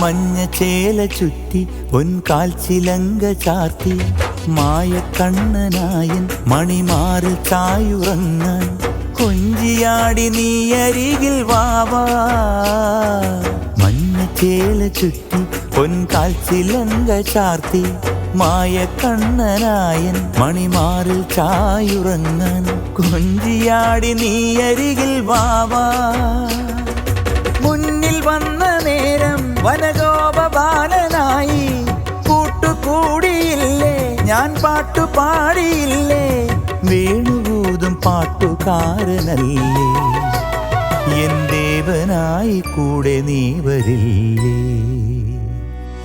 മഞ്ഞ ചേല ചുറ്റി പൊൻകാൽ ചിലങ്ക ചാർത്തി മായക്കണ്ണനായൻ മണിമാറിൽ ചായുറങ്ങാൻ കൊഞ്ചിയാടി നീ അരികിൽ വാവാ. മഞ്ഞ ചേല ചുറ്റി പൊൻകാൽ ചിലങ്ക ചാർത്തി മായക്കണ്ണനായൻ മണിമാറിൽ ചായുറങ്ങാൻ കൊഞ്ചിയാടി നീ അരികിൽ വാവാ. മുന്നിൽ വന്ന നേരം വനഗോപബാലനായി കൂട്ടുകൂടിയില്ലേ, ഞാൻ പാട്ടുപാടിയില്ലേ, വേണുകൂതും പാട്ടുകാരനല്ലേ, എൻ ദേവനായി കൂടെ നീ വരില്ലേ.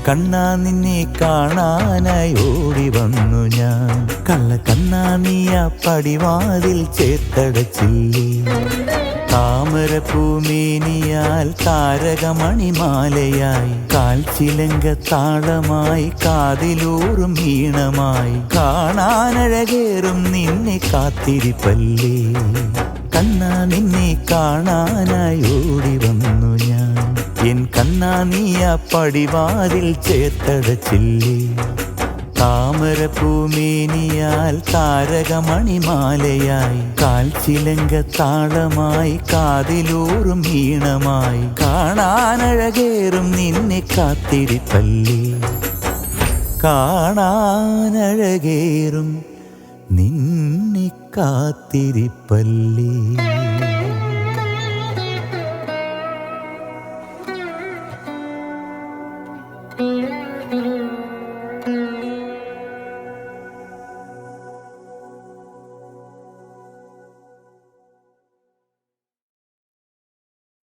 കണ്ണാ നിന്നെ കാണാനായി ഓടി വന്നു ഞാൻ, കണ്ണാ നീ ആ പടിവാതിൽ ചേർത്തടച്ചില്ലേ. താമരപ്പൂമേനിയാൽ താരകമണിമാലയായി കാൽച്ചിലങ്ക താളമായി കാതിലൂറും ഈണമായി കാണാനഴകേറും നിന്നെ കാത്തിരിപ്പല്ലേ. കണ്ണാ നിന്നെ കാണാനായി ഓടി വന്നു ഞാൻ, എൻ കണ്ണാ നീ ആ പടിവാതിൽ ചേർത്തടച്ചില്ലേ. താമരപ്പൂമേനിയാൽ താരകമണിമാലയായി കാൽച്ചിലങ്ക താളമായി കാതിലൂറും ഈണമായി കാണാനഴകേറും നിന്നെ കാത്തിരിപ്പല്ലേ. കാണാനഴകേറും നിന്നെ കാത്തിരിപ്പല്ലേ.